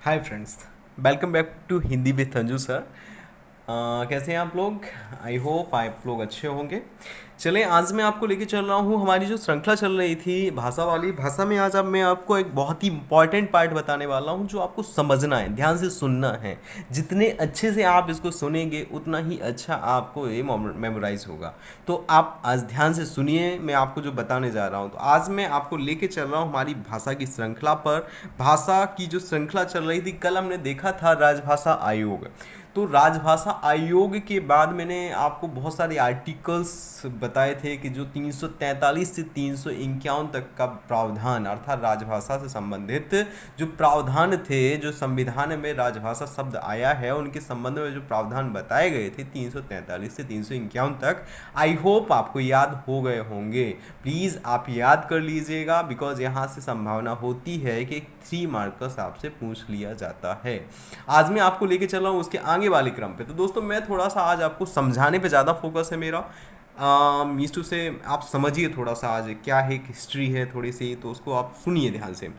Hi friends, welcome back to Hindi with Sanju sir. कैसे हैं आप लोग? आई होप आप लोग अच्छे होंगे। चलें, आज मैं आपको लेके चल रहा हूँ हमारी जो श्रृंखला चल रही थी भाषा वाली। भाषा में आज अब मैं आपको एक बहुत ही इंपॉर्टेंट पार्ट बताने वाला हूँ जो आपको समझना है, ध्यान से सुनना है। जितने अच्छे से आप इसको सुनेंगे उतना ही अच्छा आपको ये मेमोराइज होगा। तो आप आज ध्यान से सुनिए, मैं आपको जो बताने जा रहा हूँ। तो आज मैं आपको लेके चल रहा हूँ हमारी भाषा की श्रृंखला पर। भाषा की जो श्रृंखला चल रही थी, कल हमने देखा था राजभाषा आयोग। तो राजभाषा आयोग के बाद मैंने आपको बहुत सारे आर्टिकल्स बताए थे कि जो 343 से 351 तक का प्रावधान, अर्थात राजभाषा से संबंधित जो प्रावधान थे, जो संविधान में राजभाषा शब्द आया है उनके संबंध में जो प्रावधान बताए गए थे 343 से 351 तक, आई होप आपको याद हो गए होंगे। प्लीज़ आप याद कर लीजिएगा, बिकॉज यहाँ से संभावना होती है कि 3 मार्कर्स आपसे पूछ लिया जाता है। आज मैं आपको लेके चल रहा हूँ उसके आगे वाले क्रम पे। तो दोस्तों, मैं थोड़ा सा आज आपको समझाने पे ज़्यादा फोकस है मेरा। मीन्स टू से आप समझिए थोड़ा सा आज क्या है, हिस्ट्री है थोड़ी सी, तो उसको आप सुनिए ध्यान से।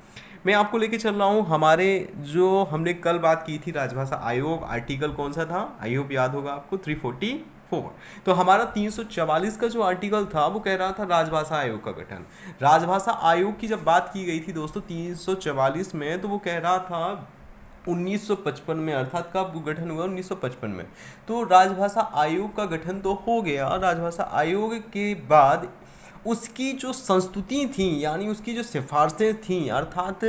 मैं आपको लेके चल रहा हूँ हमारे जो हमने कल बात की थी राजभाषा आयोग। आर्टिकल कौन सा था? आई होप याद होगा आपको, 344। तो हमारा 344 का जो आर्टिकल था वो कह रहा था राजभाषा आयोग का गठन। राजभाषा आयोग की जब बात की गई थी दोस्तों 344 में, तो वो कह रहा था 1955 में, अर्थात कब गठन हुआ? 1955 में। तो राजभाषा आयोग का गठन तो हो गया। राजभाषा आयोग के बाद उसकी जो संस्तुति थी, यानी उसकी जो सिफारिशें थी, अर्थात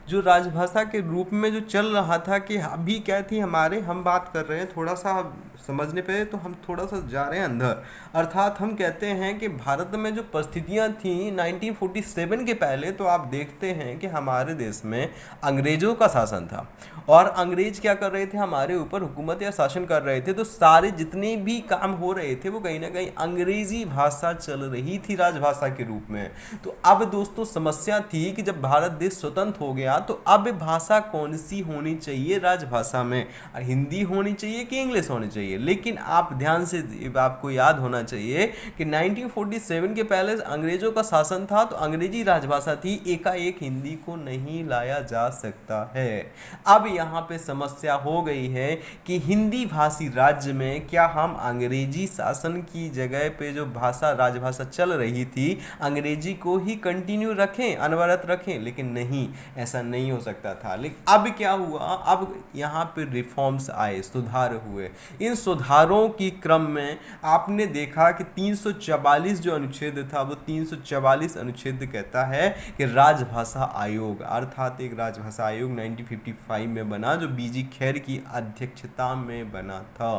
जो राजभाषा के रूप में जो चल रहा था कि अभी क्या थी हमारे, हम बात कर रहे हैं थोड़ा सा समझने पे, तो हम थोड़ा सा जा रहे हैं अंदर। अर्थात हम कहते हैं कि भारत में जो परिस्थितियां थी 1947 के पहले, तो आप देखते हैं कि हमारे देश में अंग्रेजों का शासन था और अंग्रेज क्या कर रहे थे? हमारे ऊपर हुकूमत या शासन कर रहे थे। तो सारे जितने भी काम हो रहे थे वो कहीं ना कहीं अंग्रेजी भाषा चल रही थी राजभाषा के रूप में। तो अब दोस्तों समस्या थी कि जब भारत देश स्वतंत्र हो गया तो अब भाषा कौन सी होनी चाहिए राजभाषा में? हिंदी होनी चाहिए कि इंग्लिश होनी चाहिए? लेकिन आप ध्यान से, आपको याद होना चाहिए कि 1947 के पहले अंग्रेजों का शासन था, तो अंग्रेजी राजभाषा थी, एकाएक हिंदी को नहीं लाया जा सकता है। अब यहाँ पे समस्या हो गई है कि हिंदी भाषी राज्य में क्या हम अंग्रेजी शासन की जगह पे जो भाषा राजभाषा चल रही थी अंग्रेजी को ही कंटिन्यू रखें, अनवरत रखें? लेकिन नहीं, ऐसा नहीं हो सकता था। लेकिन अब क्या हुआ? अब यहाँ पे रिफॉर्म्स आए, सुधार हुए। इन सुधारों की क्रम में आपने देखा कि 344 जो अनुच्छेद था वो 344 अनुच्छेद कहता है कि राजभाषा आयोग, अर्थात एक राजभाषा आयोग 1955 में बना, जो बीजी खैर की अध्यक्षता में बना था।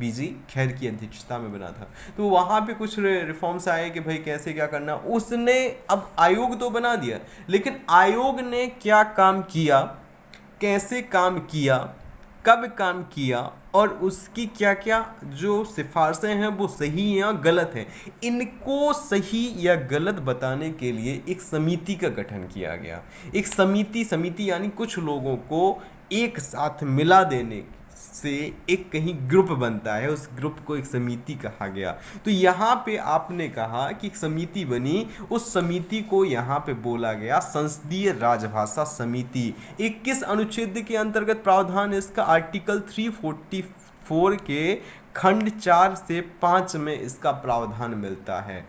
बीजी खैर की अध्यक्षता में बना था। तो वहाँ पे कुछ रिफॉर्म्स आए कि भाई कैसे क्या करना। उसने अब आयोग तो बना दिया, लेकिन आयोग ने क्या काम किया, कैसे काम किया, कब काम किया और उसकी क्या क्या जो सिफारिशें हैं वो सही या गलत हैं, इनको सही या गलत बताने के लिए एक समिति का गठन किया गया। एक समिति यानी कुछ लोगों को एक साथ मिला देने से एक कहीं ग्रुप बनता है, उस ग्रुप को एक समिति कहा गया। तो यहाँ पे आपने कहा कि एक समिति बनी, उस समिति को यहाँ पे बोला गया संसदीय राजभाषा समिति। 21 अनुच्छेद के अंतर्गत प्रावधान इसका आर्टिकल 344 के खंड 4 से 5 में इसका प्रावधान मिलता है।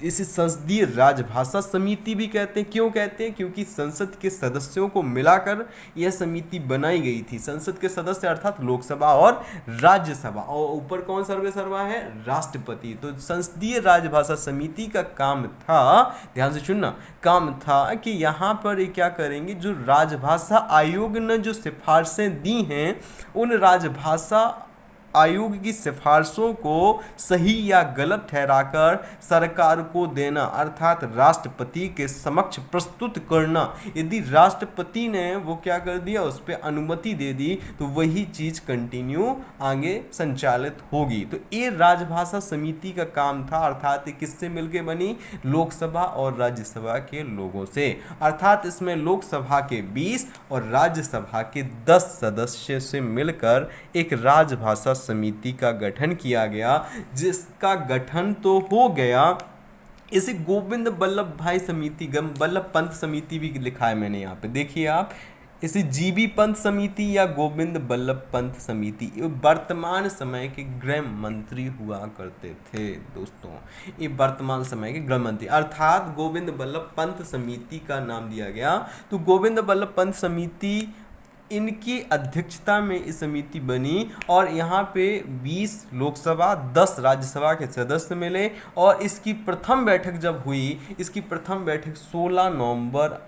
इसे संसदीय राजभाषा समिति भी कहते हैं। क्यों कहते हैं? क्योंकि संसद के सदस्यों को मिलाकर यह समिति बनाई गई थी। संसद के सदस्य अर्थात लोकसभा और राज्यसभा, और ऊपर कौन सर्वे सर्वा है? राष्ट्रपति। तो संसदीय राजभाषा समिति का काम था, ध्यान से सुनना, काम था कि यहाँ पर क्या करेंगे, जो राजभाषा आयोग ने जो सिफारिशें दी हैं उन राजभाषा आयोग की सिफारिशों को सही या गलत ठहराकर सरकार को देना, अर्थात राष्ट्रपति के समक्ष प्रस्तुत करना। यदि राष्ट्रपति ने वो क्या कर दिया, उस पर अनुमति दे दी, तो वही चीज़ कंटिन्यू आगे संचालित होगी। तो ये राजभाषा समिति का काम था, अर्थात किससे मिलके बनी? लोकसभा और राज्यसभा के लोगों से। अर्थात इसमें लोकसभा के 20 और राज्यसभा के 10 सदस्य से मिलकर एक राजभाषा समिति का गठन किया गया, जिसका गठन तो हो गया। इसे गोविंद बल्लभ भाई समिति, वल्लभ पंत समिति भी लिखा है मैंने यहाँ पे, देखिए आप, इसे जीबी पंत समिति या गोविंद बल्लभ पंत समिति, ये वर्तमान समय के गृह मंत्री हुआ करते थे दोस्तों। ये वर्तमान समय के गृह मंत्री अर्थात गोविंद बल्लभ पंत समिति का नाम दिया गया। तो गोविंद बल्लभ पंत समिति, इनकी अध्यक्षता में इस समिति बनी और यहाँ पे 20 लोकसभा 10 राज्यसभा के सदस्य मिले। और इसकी प्रथम बैठक जब हुई, इसकी प्रथम बैठक 16 नवंबर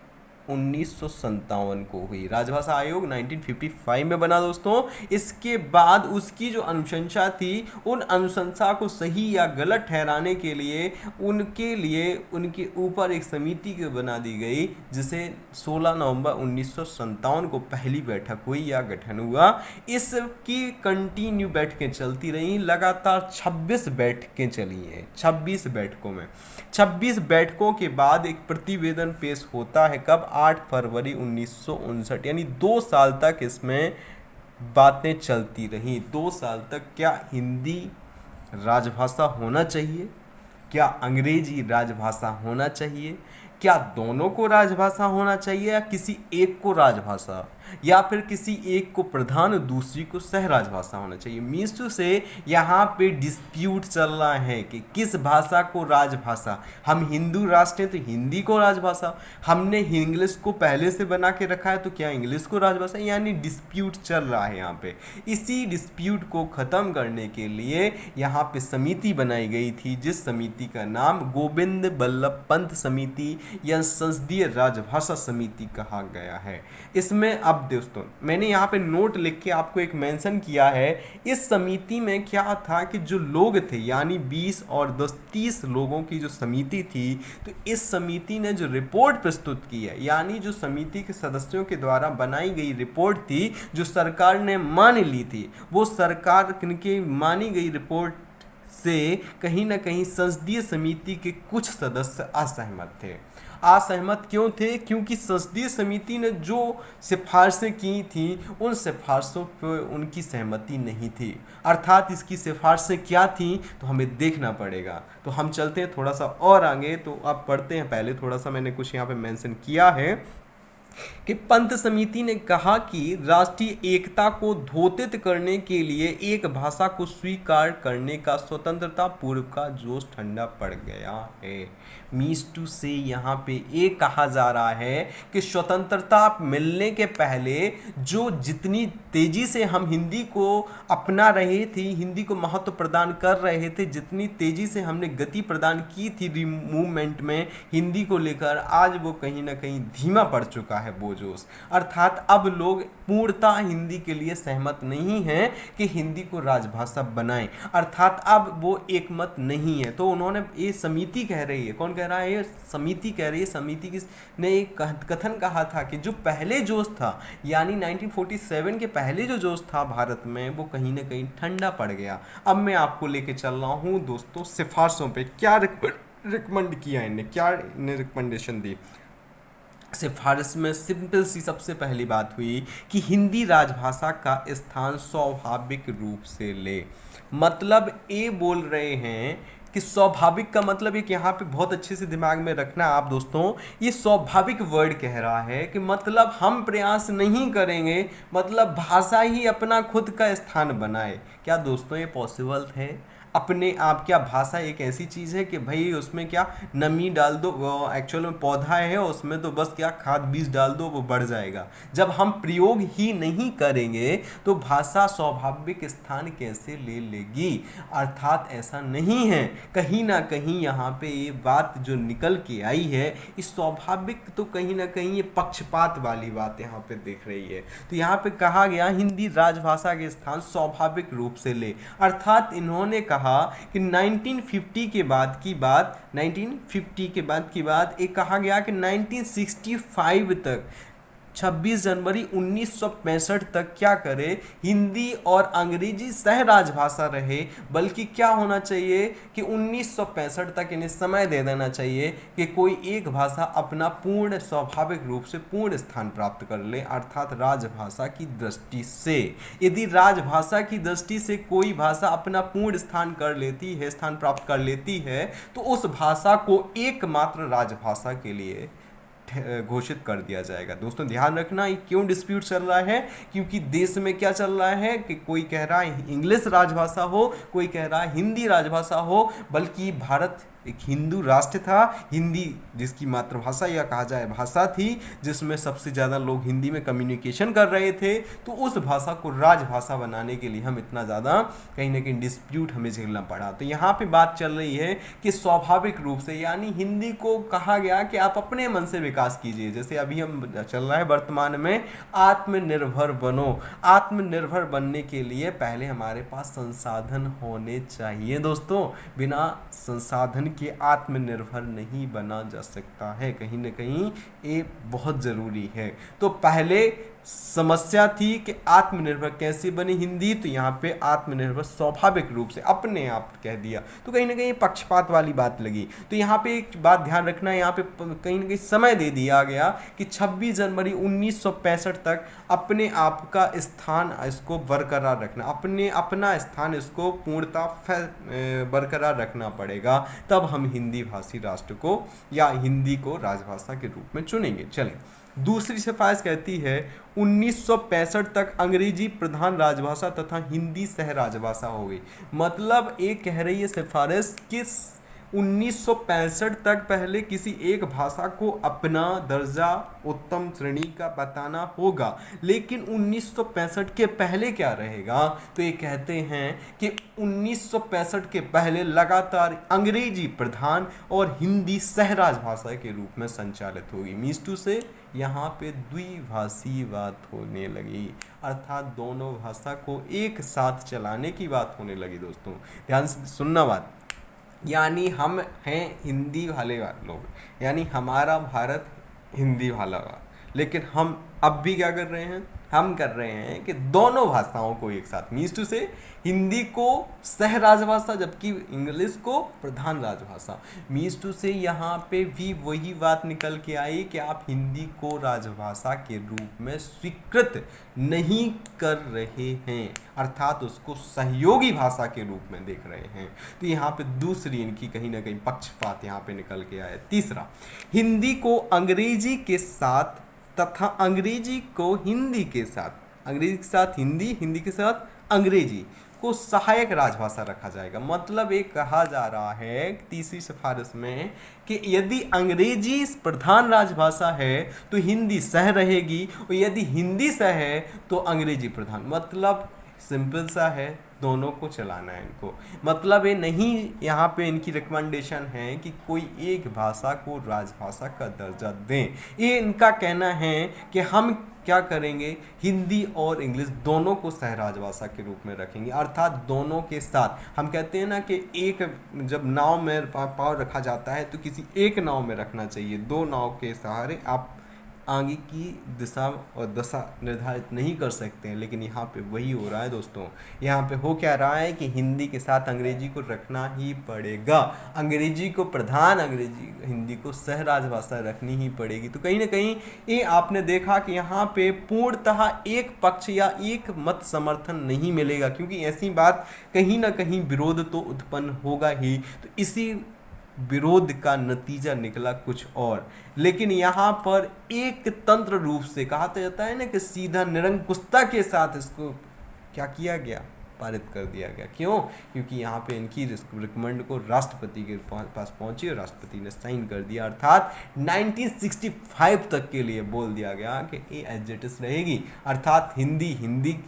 1957 को हुई। राजभाषा आयोग 1955 में बना दोस्तों। इसके बाद उसकी जो अनुशंसा थी, उन अनुशंसा को सही या गलत ठहराने के लिए उनके ऊपर एक समिति को बना दी गई, जिसे 16 नवंबर 1957 को पहली बैठक हुई या गठन हुआ। इसकी कंटिन्यू बैठकें चलती रहीं, लगातार 26 बैठकें चली हैं। 26 बैठकों में 26 बैठकों के बाद एक प्रतिवेदन पेश होता है कब? 8 फरवरी 1959, यानी 2 साल तक इसमें बातें चलती रहीं। 2 साल तक क्या हिंदी राजभाषा होना चाहिए, क्या अंग्रेजी राजभाषा होना चाहिए, क्या दोनों को राजभाषा होना चाहिए या किसी एक को राजभाषा, या फिर किसी एक को प्रधान और दूसरी को सह राजभाषा होना चाहिए। मीन्स टू से यहाँ पे डिस्प्यूट चल रहा है कि किस भाषा को राजभाषा। हम हिंदू राष्ट्र हैं तो हिंदी को राजभाषा, हमने इंग्लिश को पहले से बना के रखा है तो क्या इंग्लिश को राजभाषा, यानी डिस्प्यूट चल रहा है यहाँ पे। इसी डिस्प्यूट को ख़त्म करने के लिए यहाँ पे समिति बनाई गई थी, जिस समिति का नाम गोविंद बल्लभ पंत समिति या संसदीय राजभाषा समिति कहा गया है। इसमें अब दोस्तों मैंने यहाँ पे नोट लिख के आपको एक मेंशन किया है। इस समिति में क्या था कि जो लोग थे, यानी 20 और 10 30 लोगों की जो समिति थी, तो इस समिति ने जो रिपोर्ट प्रस्तुत की है, यानी जो समिति के सदस्यों के द्वारा बनाई गई रिपोर्ट थी, जो सरकार ने मान ली थी, वो सरकार की मानी गई रिपोर्ट से कहीं ना कहीं संसदीय समिति के कुछ सदस्य असहमत थे। असहमत क्यों थे? क्योंकि संसदीय समिति ने जो सिफारिशें की थी, उन सिफारिशों पर उनकी सहमति नहीं थी। अर्थात इसकी सिफारिशें क्या थी तो हमें देखना पड़ेगा। तो हम चलते हैं थोड़ा सा और आगे, तो आप पढ़ते हैं। पहले थोड़ा सा मैंने कुछ यहाँ पे मेंशन किया है कि पंत समिति ने कहा कि राष्ट्रीय एकता को द्योतित करने के लिए एक भाषा को स्वीकार करने का स्वतंत्रता पूर्व का जोश ठंडा पड़ गया है। मीन्स टू से यहाँ पे ये कहा जा रहा है कि स्वतंत्रता मिलने के पहले जो जितनी तेजी से हम हिंदी को अपना रहे थे, हिंदी को महत्व प्रदान कर रहे थे, जितनी तेजी से हमने गति प्रदान की थी मूवमेंट में हिंदी को लेकर, आज वो कहीं ना कहीं धीमा पड़ चुका है वो जोश। अर्थात अब लोग पूर्णतः हिंदी के लिए सहमत नहीं हैं कि हिंदी को राजभाषा बनाएं। अर्थात अब वो एक मत नहीं है। तो उन्होंने, ये समिति कह रही है, कौन कह रहा है? ये समिति कह रही है। समिति ने एक कथन कहा था कि जो पहले जोश था, यानी 1947 के पहले जो जोश था भारत में, वो कहीं ना कहीं ठंडा पड़ गया। अब मैं आपको लेके चल रहा हूँ दोस्तों सिफारिशों पे। क्या रिकमेंड किया इन्हें, क्या इन्हें रिकमेंडेशन दी। सिफारिश में सिंपल सी सबसे पहली बात हुई कि हिंदी राजभाषा का स्थान स्वाभाविक रूप से ले। मतलब ये बोल रहे हैं कि स्वाभाविक का मतलब एक यहाँ पे बहुत अच्छे से दिमाग में रखना आप दोस्तों, ये स्वाभाविक वर्ड कह रहा है कि मतलब हम प्रयास नहीं करेंगे, मतलब भाषा ही अपना खुद का स्थान बनाए। क्या दोस्तों ये पॉसिबल है? अपने आप, क्या भाषा एक ऐसी चीज़ है कि भाई उसमें क्या नमी डाल दो, एक्चुअल में पौधा है उसमें, तो बस क्या खाद बीज डाल दो वो बढ़ जाएगा। जब हम प्रयोग ही नहीं करेंगे तो भाषा स्वाभाविक स्थान कैसे ले लेगी? अर्थात ऐसा नहीं है। कहीं ना कहीं यहाँ पे ये बात जो निकल के आई है, इस स्वाभाविक तो कहीं ना कहीं ये पक्षपात वाली बात यहाँ पे दिख रही है। तो यहाँ पे कहा गया हिंदी राजभाषा के स्थान स्वाभाविक रूप से ले। अर्थात इन्होंने कहा कि 1950 के बाद की बात एक कहा गया कि 1965 तक, 26 जनवरी 1965 तक क्या करे, हिंदी और अंग्रेजी सह राजभाषा रहे। बल्कि क्या होना चाहिए कि 1965 तक इन्हें समय दे देना चाहिए कि कोई एक भाषा अपना पूर्ण स्वाभाविक रूप से पूर्ण स्थान प्राप्त कर ले। अर्थात राजभाषा की दृष्टि से, यदि राजभाषा की दृष्टि से कोई भाषा अपना पूर्ण स्थान कर लेती है, स्थान प्राप्त कर लेती है, तो उस भाषा को एकमात्र राजभाषा के लिए घोषित कर दिया जाएगा। दोस्तों ध्यान रखना, ये क्यों डिस्प्यूट चल रहा है, क्योंकि देश में क्या चल रहा है कि कोई कह रहा है इंग्लिश राजभाषा हो, कोई कह रहा है हिंदी राजभाषा हो, बल्कि भारत एक हिंदू राष्ट्र था। हिंदी जिसकी मातृभाषा या कहा जाए भाषा थी, जिसमें सबसे ज़्यादा लोग हिंदी में कम्युनिकेशन कर रहे थे, तो उस भाषा को राजभाषा बनाने के लिए हम इतना ज़्यादा कहीं ना कहीं डिस्प्यूट हमें झेलना पड़ा। तो यहाँ पे बात चल रही है कि स्वाभाविक रूप से, यानी हिंदी को कहा गया कि आप अपने मन से विकास कीजिए। जैसे अभी हम चल रहा है वर्तमान में, आत्मनिर्भर बनो। आत्मनिर्भर बनने के लिए पहले हमारे पास संसाधन होने चाहिए दोस्तों। बिना संसाधन के आत्मनिर्भर नहीं बना जा सकता है, कहीं ना कहीं ये बहुत ज़रूरी है। तो पहले समस्या थी कि आत्मनिर्भर कैसे बने हिंदी, तो यहाँ पे आत्मनिर्भर स्वाभाविक रूप से अपने आप कह दिया, तो कहीं ना कहीं पक्षपात वाली बात लगी। तो यहाँ पे एक बात ध्यान रखना, यहाँ पे कहीं ना कहीं समय दे दिया गया कि 26 जनवरी 1965 तक अपने आप का स्थान इसको बरकरार रखना, अपना स्थान इसको पूर्णतः बरकरार रखना पड़ेगा, तब हम हिंदी भाषी राष्ट्र को या हिंदी को राजभाषा के रूप में चुनेंगे। चलें, दूसरी सिफारिश कहती है 1965 तक अंग्रेजी प्रधान राजभाषा तथा हिंदी सह राजभाषा हो गई। मतलब एक कह रही है सिफारिश कि 1965 तक पहले किसी एक भाषा को अपना दर्जा उत्तम श्रेणी का बताना होगा, लेकिन 1965 के पहले क्या रहेगा, तो ये कहते हैं कि 1965 के पहले लगातार अंग्रेजी प्रधान और हिंदी सहराज भाषा के रूप में संचालित होगी। मीन्स टू से यहाँ पे द्विभाषी बात होने लगी, अर्थात दोनों भाषा को एक साथ चलाने की बात होने लगी। दोस्तों ध्यान से सुनना बात, यानी हम हैं हिंदी वाले लोग, यानी हमारा भारत हिंदी वाला, लेकिन हम अब भी क्या कर रहे हैं, हम कर रहे हैं कि दोनों भाषाओं को एक साथ, मीन्स टू से हिंदी को सह राजभाषा जबकि इंग्लिश को प्रधान राजभाषा। मीन्स टू से यहाँ पे भी वही बात निकल के आई कि आप हिंदी को राजभाषा के रूप में स्वीकृत नहीं कर रहे हैं, अर्थात उसको सहयोगी भाषा के रूप में देख रहे हैं। तो यहाँ पे दूसरी इनकी कहीं ना कहीं पक्षपात यहाँ पे निकल के आया। तीसरा, हिंदी को अंग्रेजी के साथ तथा अंग्रेजी को हिंदी के साथ, अंग्रेजी के साथ हिंदी, हिंदी के साथ अंग्रेजी को सहायक राजभाषा रखा जाएगा। मतलब एक कहा जा रहा है तीसरी सिफारिश में कि यदि अंग्रेजी प्रधान राजभाषा है तो हिंदी सह रहेगी, और यदि हिंदी सह है तो अंग्रेजी प्रधान। मतलब सिंपल सा है, दोनों को चलाना है इनको। मतलब ये नहीं, यहाँ पे इनकी रिकमेंडेशन है कि कोई एक भाषा को राजभाषा का दर्जा दें। ये इनका कहना है कि हम क्या करेंगे, हिंदी और इंग्लिश दोनों को सह राजभाषा के रूप में रखेंगे, अर्थात दोनों के साथ। हम कहते हैं ना कि एक जब नाव में पाँव रखा जाता है तो किसी एक नाव में रखना चाहिए, दो नाव के सहारे आप आगे की दिशा और दशा निर्धारित नहीं कर सकते हैं। लेकिन यहाँ पे वही हो रहा है दोस्तों, यहाँ पे हो क्या रहा है कि हिंदी के साथ अंग्रेजी को रखना ही पड़ेगा, अंग्रेजी को प्रधान, अंग्रेजी हिंदी को सह राजभाषा रखनी ही पड़ेगी। तो कहीं ना कहीं ये आपने देखा कि यहाँ पे पूर्णतः एक पक्ष या एक मत समर्थन नहीं मिलेगा, क्योंकि ऐसी बात कहीं ना कहीं विरोध तो उत्पन्न होगा ही। तो इसी विरोध का नतीजा निकला कुछ और, लेकिन यहाँ पर एक तंत्र रूप से कहा जाता है ना कि सीधा निरंकुशता के साथ इसको क्या किया गया, पारित कर दिया गया। क्यों? क्योंकि यहाँ पे इनकी रिकमेंड को राष्ट्रपति के पास पहुंची और राष्ट्रपति ने साइन कर दिया, अर्थात 1965 तक के लिए बोल दिया गया कि ये एज इट इज रहेगी, अर्थात हिंदी हिंदी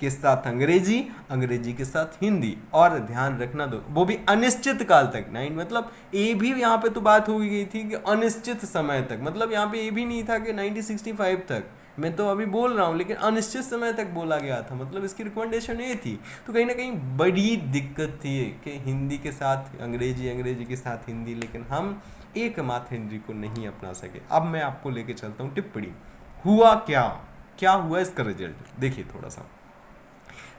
के साथ अंग्रेजी, अंग्रेजी के साथ हिंदी। और ध्यान रखना दो, वो भी अनिश्चित काल तक, नाइन मतलब ये भी यहाँ पे तो बात हो गई थी कि अनिश्चित समय तक, मतलब यहाँ पे ये भी नहीं था कि 1965 तक, मैं तो अभी बोल रहा हूँ, लेकिन अनिश्चित समय तक बोला गया था, मतलब इसकी रिकमेंडेशन ये थी। तो कहीं ना कहीं बड़ी दिक्कत थी कि हिंदी के साथ अंग्रेजी, अंग्रेजी के साथ हिंदी, लेकिन हम एकमात्र हिंदी को नहीं अपना सके। अब मैं आपको लेके चलता हूँ टिप्पणी। हुआ क्या हुआ इसका रिजल्ट देखिए थोड़ा सा।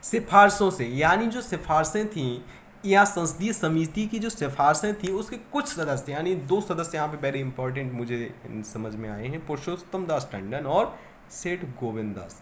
सिफारसों से, यानी जो सिफारसें थीं या संसदीय समिति की जो सिफारसें थी उसके कुछ सदस्य, यानी दो सदस्य यहाँ पे वेरी इंपॉर्टेंट मुझे समझ में आए हैं, पुरुषोत्तम दास टंडन और सेठ गोविंद दास।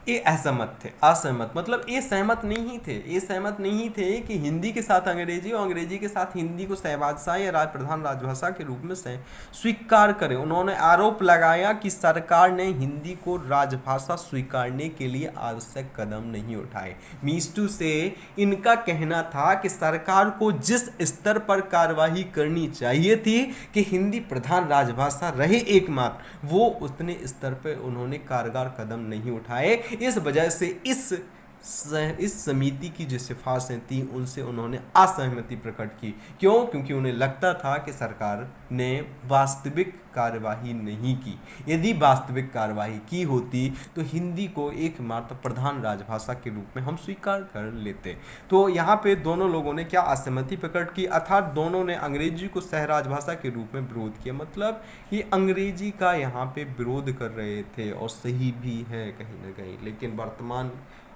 ये असहमत थे, असहमत मतलब ये सहमत नहीं थे, ये सहमत नहीं थे कि हिंदी के साथ अंग्रेजी और अंग्रेजी के साथ हिंदी को सहभाषा या प्रधान राजभाषा के रूप में स्वीकार करें। उन्होंने आरोप लगाया कि सरकार ने हिंदी को राजभाषा स्वीकारने के लिए आवश्यक कदम नहीं उठाए। मीन्स टू से इनका कहना था कि सरकार को जिस स्तर पर कार्रवाई करनी चाहिए थी कि हिंदी प्रधान राजभाषा रहे एकमात्र, वो उतने स्तर पर उन्होंने कारगर कदम नहीं उठाए। इस वजह से इस समिति की जो सिफारिशें थी उनसे उन्होंने असहमति प्रकट की। क्यों? क्योंकि उन्हें लगता था कि सरकार ने वास्तविक कार्यवाही नहीं की। यदि वास्तविक कार्यवाही की होती तो हिंदी को एकमात्र प्रधान राजभाषा के रूप में हम स्वीकार कर लेते। तो यहाँ पे दोनों लोगों ने क्या असहमति प्रकट की, अर्थात दोनों ने अंग्रेजी को सह राजभाषा के रूप में विरोध किया। मतलब ये अंग्रेजी का यहाँ पे विरोध कर रहे थे और सही भी है कहीं ना कहीं, लेकिन वर्तमान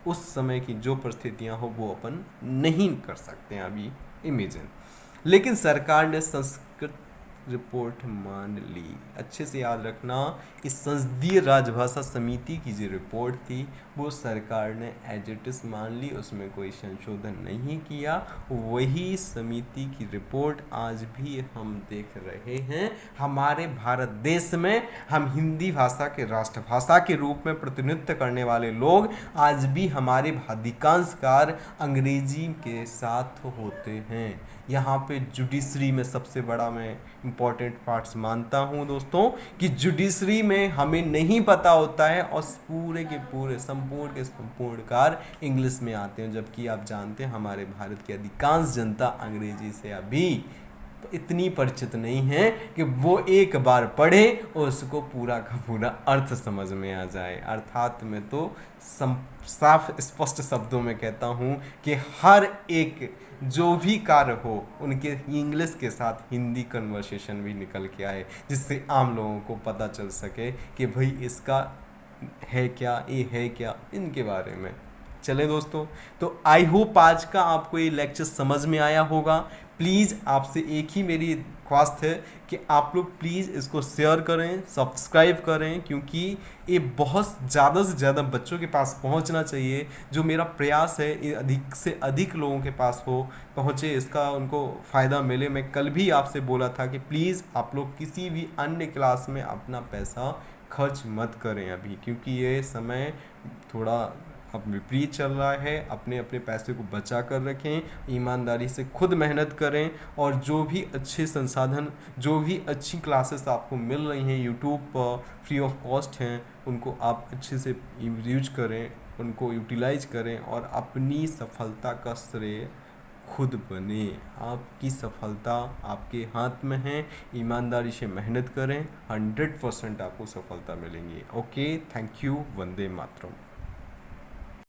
उस समय की जो परिस्थितियां हो वो अपन नहीं कर सकते हैं अभी इमेजिन। लेकिन सरकार ने संस्कृत रिपोर्ट मान ली। अच्छे से याद रखना, इस संसदीय राजभाषा समिति की जो रिपोर्ट थी वो सरकार ने एज इट इज मान ली, उसमें कोई संशोधन नहीं किया। वही समिति की रिपोर्ट आज भी हम देख रहे हैं। हमारे भारत देश में हम हिंदी भाषा के राष्ट्रभाषा के रूप में प्रतिनिधित्व करने वाले लोग आज भी हमारे अधिकांश कार्य अंग्रेजी के साथ होते हैं। यहाँ पे जुडिशरी में सबसे बड़ा मैं इम्पॉर्टेंट पार्ट्स मानता हूँ दोस्तों कि जुडिशरी में हमें नहीं पता होता है और पूरे के पूरे संपूर्ण के संपूर्ण कार्य इंग्लिश में आते हैं, जबकि आप जानते हैं हमारे भारत की अधिकांश जनता अंग्रेजी से अभी तो इतनी परिचित नहीं है कि वो एक बार पढ़े और उसको पूरा का पूरा अर्थ समझ में आ जाए। अर्थात मैं तो साफ स्पष्ट शब्दों में कहता हूँ कि हर एक जो भी कार्य हो उनके इंग्लिश के साथ हिंदी कन्वर्सेशन भी निकल के आए, जिससे आम लोगों को पता चल सके कि भाई इसका है क्या, ये है क्या, इनके बारे में। चले दोस्तों, तो आई होप आज का आपको ये लेक्चर समझ में आया होगा। प्लीज़ आपसे एक ही मेरी ख्वाहिश है कि आप लोग प्लीज़ इसको शेयर करें, सब्सक्राइब करें, क्योंकि ये बहुत ज़्यादा से ज़्यादा बच्चों के पास पहुंचना चाहिए। जो मेरा प्रयास है ये अधिक से अधिक लोगों के पास पहुंचे, इसका उनको फ़ायदा मिले। मैं कल भी आपसे बोला था कि प्लीज़ आप लोग किसी भी अन्य क्लास में अपना पैसा खर्च मत करें अभी, क्योंकि ये समय थोड़ा अब विपरीत चल रहा है। अपने अपने पैसे को बचा कर रखें, ईमानदारी से खुद मेहनत करें, और जो भी अच्छे संसाधन, जो भी अच्छी क्लासेस आपको मिल रही हैं यूट्यूब पर फ्री ऑफ कॉस्ट हैं, उनको आप अच्छे से यूज करें, उनको यूटिलाइज करें और अपनी सफलता का श्रेय खुद बने। आपकी सफलता आपके हाथ में है, ईमानदारी से मेहनत करें, 100% आपको सफलता मिलेंगी। Okay, thank you, Vande Mataram.